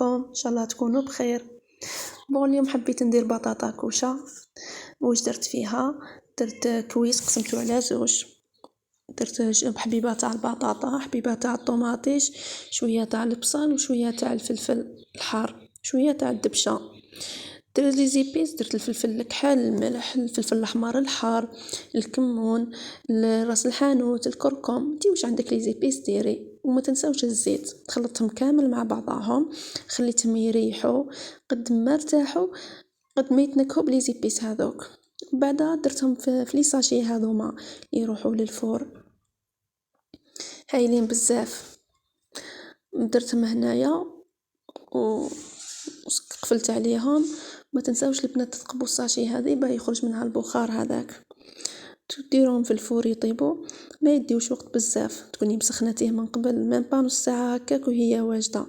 ان شاء الله تكونوا بخير. اليوم حبيت ندير بطاطا كوشه. واش درت فيها؟ درت كويس قسمته على زوج. درت حبيبه تاع البطاطا، حبيبه تاع الطوماطيش، شويه تاع البصل وشويه تاع الفلفل الحار، شويه تاع الدبشه. درت لي زيبيس، درت الفلفل الكحل، الملح، الفلفل الاحمر الحار، الكمون، راس الحانوت، الكركم. انتي واش عندك لي زيبيس ديري، وما تنساوش الزيت. خلطتهم كامل مع بعضهم، خليتهم يريحوا قد ما ارتاحوا، قد ما يتنكهوا بلي زيبيس هذوك. بعدا درتهم في لي ساشي هذوما يروحوا للفور، هايلين بزاف. درتهم هنايا قفلت عليهم. ما تنساوش البنات تقبوا الساشي هذه باه يخرج منها البخار هذاك. تديرهم في الفور يطيبوا، ما يديوش وقت بزاف، تكوني مسخنتيه من قبل ميم با نص ساعه هكاك وهي واجده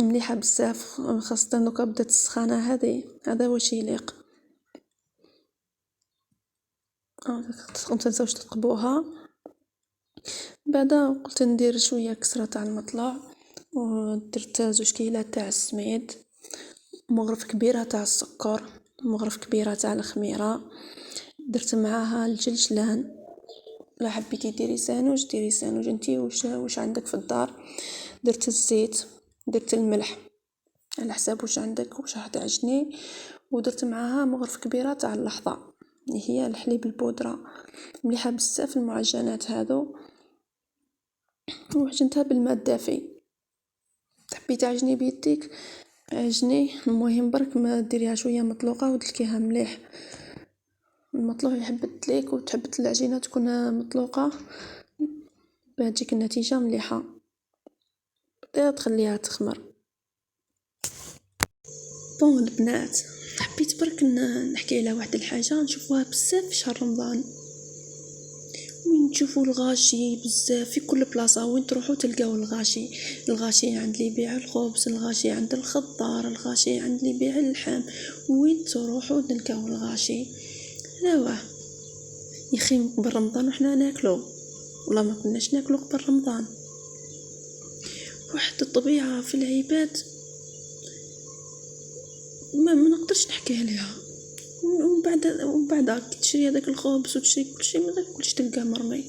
مليحه بزاف، خاصه دوكا بدات السخانه هذه. هذا واش يليق. ما تنساوش تقبوها. بعدا قلت ندير شويه كسره تاع المطلع، ودرت 2 كيلات تاع السميد، مغرف كبيره تاع السكر، مغرف كبيره تاع الخميره. درت معاها الجلجلان، لا حبيتي ديري سانوج ديري سانوج، انتي واش عندك في الدار. درت الزيت، درت الملح على حساب واش عندك واش راح تعجني. ودرت معاها مغرف كبيره تاع اللحظه اللي هي الحليب البودره، مليحه بزاف المعجنات هذو. وعجنتها بالماء الدافي. تحبي تعجني بيديك عجني، المهم برك ما ديريها شويه مطلوقه ودلكيها مليح. المطلوق يحب الدليك وتحب العجينه تكون مطلوقه باه تجيك النتيجه مليحه. تخليها تخمر. البنات، حبيت برك نحكي على واحد الحاجه نشوفوها بزاف في شهر رمضان، وين تشوفوا الغاشي بزاف في كل بلاصه. وين تروحوا تلقاو الغاشي. الغاشي عند اللي يبيع الخبز، الغاشي عند الخضار، الغاشي عند اللي يبيع اللحم. وين تروحوا تلقاو الغاشي. ايوا يخي قبل رمضان وحنا ناكلو، والله ما كناش ناكلو قبل رمضان. واحد الطبيعه في العباد ما نقدرش نحكي عليها. ومن بعد تشري هذاك الخبز وتشري كل شيء، ما كلش تلقاه مرمي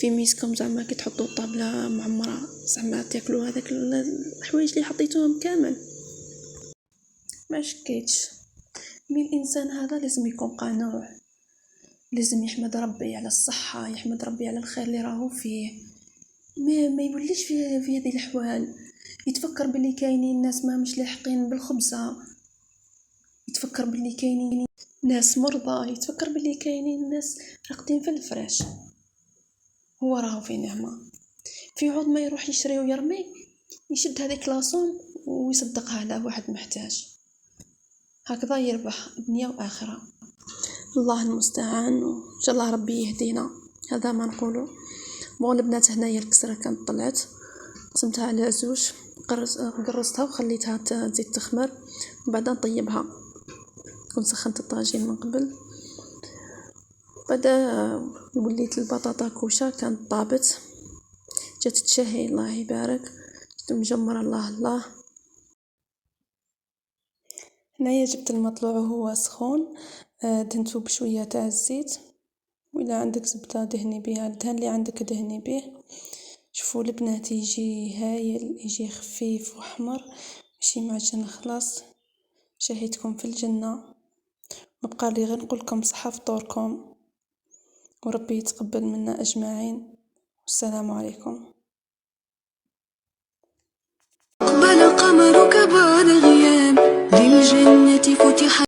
في ميسكم. زعما كي تحطوا الطابله معمره زعما تاكلوا هذاك الحوايج اللي حطيتوهم كامل. ما شكيتش مي الانسان هذا لازم يكون قانوع، لازم يحمد ربي على الصحه، يحمد ربي على الخير اللي راهو فيه. ما يوليش في هذه الاحوال يتفكر باللي كاينين ناس ما مش لاحقين بالخبزه، يتفكر باللي كاينين ناس مرضى، يتفكر باللي كاينين ناس راقدين في الفراش. هو راهو في نعمه. في عوض ما يروح يشري ويرمي، يشد هذيك لاصوم ويصدقها على واحد محتاج، هكذا يربح دنيا واخره. الله المستعان، وان شاء الله ربي يهدينا. هذا ما نقوله. البنات هنايا الكسره كانت طلعت، قسمتها على زوج، قرصتها وخليتها تزيد تخمر، وبعدين نطيبها. كنت سخنت الطاجين من قبل. بعدا وليت البطاطا كوشه كانت طابت، جات تشهي الله يبارك، جات مجمره الله الله. هنايا جبت المطلوع وهو سخون، دهنته بشويه تاع الزيت، وإذا عندك زبده دهني بها، الدهن اللي عندك دهني به. شوفوا البنات يجي هايل، يجي خفيف واحمر، ماشي معجن خلاص. شهيتكم في الجنه. ما بقى لي غير نقول لكم صحه فطوركم، وربي يتقبل منا اجمعين. والسلام عليكم. أقبل القمر كبعد غياب، للجنة فتح